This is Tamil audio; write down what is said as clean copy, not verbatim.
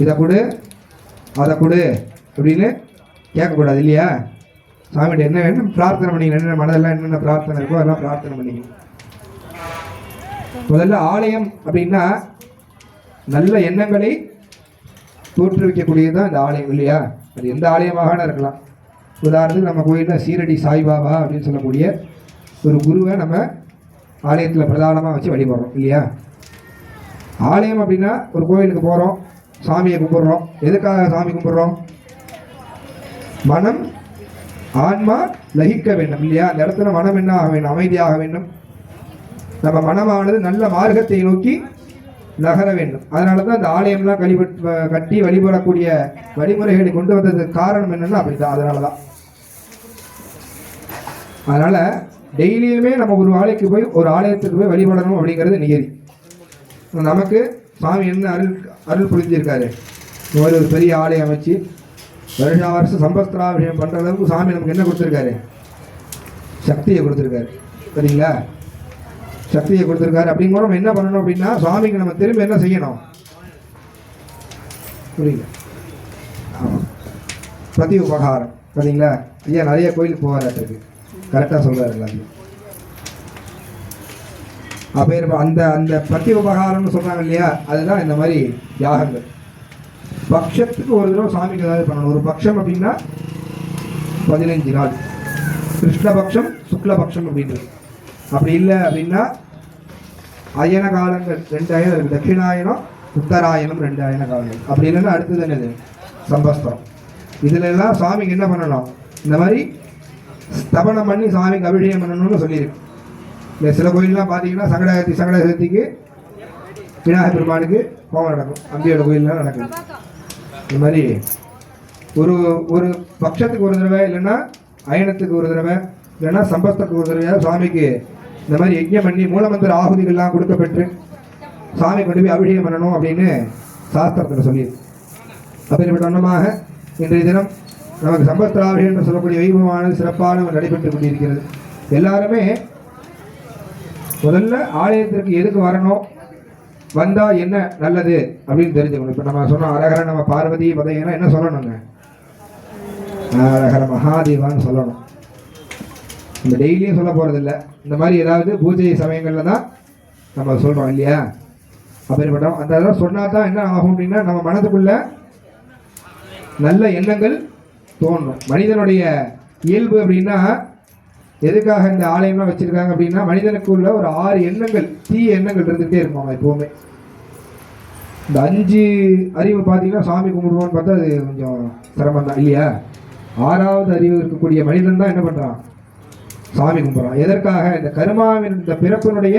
இதை கொடு அதை கொடு அப்படின்னு கேட்கக்கூடாது இல்லையா? சாமிகிட்ட என்ன வேணும் பிரார்த்தனை பண்ணிக்கணும். என்னென்ன மனதெல்லாம் என்னென்ன பிரார்த்தனை இருக்கோ அதெல்லாம் பிரார்த்தனை பண்ணிக்கணும். முதல்ல ஆலயம் அப்படின்னா நல்ல எண்ணங்களை தோற்றுவிக்கக்கூடியது தான் இந்த ஆலயம் இல்லையா? அது எந்த ஆலயமாக இருக்கலாம். உதாரணத்துக்கு நம்ம கோயிலில் சீரடி சாய்பாபா அப்படின்னு சொல்லக்கூடிய ஒரு குருவை நம்ம ஆலயத்தில் பிரதானமாக வச்சு வழிபடுறோம் இல்லையா? ஆலயம் அப்படின்னா ஒரு கோயிலுக்கு போகிறோம், சாமியை கும்பிட்றோம். எதுக்காக சாமி கும்பிட்றோம்? மனம் ஆன்மா லகிக்க வேண்டும் இல்லையா? அந்த இடத்துல மனம் என்ன ஆக வேண்டும்? அமைதியாக வேண்டும். நம்ம மனமானது நல்ல மார்க்கத்தை நோக்கி நகர வேண்டும். அதனால தான் இந்த ஆலயம்லாம் கட்டி வழிபடக்கூடிய வழிமுறைகளை கொண்டு வந்ததுக்கு காரணம் என்னன்னா அப்படிதான். அதனால டெய்லியுமே நம்ம ஒரு ஆலயத்துக்கு போய் வழிபடணும் அப்படிங்கிறது நியதி. நமக்கு சாமி என்ன அருள் புரிஞ்சிருக்காரு. ஒரு பெரிய ஆலயம் அமைச்சு வருஷம் சம்பஸ்திராபிஷேகம் பண்ணுற அளவுக்கு சாமி நமக்கு என்ன கொடுத்துருக்காரு? சக்தியை கொடுத்துருக்காரு. சரிங்களா? சக்தியை கொடுத்துருக்காரு. அப்படிங்கிற நம்ம என்ன பண்ணணும் அப்படின்னா சுவாமிக்கு நம்ம திரும்ப என்ன செய்யணும்? புரியல? ஆமாம், பிரதி உபகாரம். சரிங்களா? ஐயா நிறைய கோயிலுக்கு போவாராட்டுருக்கு. கரெக்டாக சொல்கிறாரு எல்லாத்தையும். அப்போ அந்த அந்த பிரதி உபகாரம்னு சொல்கிறாங்க இல்லையா? அதுதான் இந்த மாதிரி யாகங்கள். பக்ஷத்துக்கு ஒரு தடவை சாமிக்கு ஏதாவது பண்ணணும். ஒரு பக்ஷம் அப்படின்னா 15 நாள். கிருஷ்ணபக்ஷம் சுக்லபக்ஷம் அப்படின்றது. அப்படி இல்லை அப்படின்னா அயன காலங்கள் 2 அயனம் இருக்குது. தட்சிணாயனம் உத்தராயணம் 2 அயன காலங்கள். அப்படி இல்லைன்னா அடுத்தது என்னது? சம்பஸ்திரம். இதுல எல்லாம் சாமிக்கு என்ன பண்ணணும்? இந்த மாதிரி ஸ்தபனம் பண்ணி சாமிக்கு அபிஷேகம் பண்ணணும்னு சொல்லியிருக்கு. இல்லை சில கோயிலெலாம் பார்த்தீங்கன்னா சங்கட சதுர்த்திக்கு விநாயகர் பெருமானுக்கு கோவம் நடக்கும். அம்பியோட கோயிலெலாம் நடக்குது. இந்த மாதிரி ஒரு பட்சத்துக்கு ஒரு தடவை, இல்லைன்னா அயனத்துக்கு ஒரு தடவை, இல்லைன்னா சம்பஸ்தத்துக்கு ஒரு தடவை சுவாமிக்கு இந்த மாதிரி யஜ்ஞம் பண்ணி மூலமந்திர ஆகுதிகள்லாம் கொடுக்கப்பெற்று சாமி கொண்டு போய் அபிஷேகம் பண்ணணும் அப்படின்னு சாஸ்திரத்தில் சொல்லியிருக்கு. அப்படிப்பட்ட வண்ணமாக இன்றைய தினம் நமக்கு சம்பஸ்திராபிஷேகம் என்று சொல்லக்கூடிய வைபவமானது சிறப்பான நடைபெற்று கொண்டிருக்கிறது. எல்லாருமே முதல்ல ஆலயத்திற்கு எதுக்கு வரணும், வந்தால் என்ன நல்லது அப்படின்னு தெரிஞ்சுக்கணும். இப்போ நம்ம சொன்னோம் அரகர நம்ம பார்வதி பதையனா என்ன சொல்லணுங்க? அரகர மகாதேவான்னு சொல்லணும். நம்ம டெய்லியும் சொல்ல போகிறதில்ல. இந்த மாதிரி ஏதாவது பூஜை சமயங்களில் தான் நம்ம சொல்கிறோம் இல்லையா? அப்படிப்பட்டோம் அந்த இதெல்லாம் சொன்னால் தான் என்ன ஆகும் அப்படின்னா நம்ம மனதுக்குள்ள நல்ல எண்ணங்கள் தோணும். மனிதனுடைய இயல்பு அப்படின்னா எதுக்காக இந்த ஆலயம்லாம் வச்சுருக்காங்க அப்படின்னா மனிதனுக்குள்ள ஒரு 6 எண்ணங்கள், தீய எண்ணங்கள் இருந்துகிட்டே இருப்பாங்க எப்போவுமே. இந்த 5 அறிவு பார்த்தீங்கன்னா சாமி கும்பிடுவோன்னு பார்த்தா அது கொஞ்சம் சிரமம் தான் இல்லையா? 6வது அறிவு இருக்கக்கூடிய மனிதன் தான் என்ன பண்ணுறான்? சாமி கும்பிட்றான். எதற்காக? இந்த கர்மாவின் இந்த பிறப்பினுடைய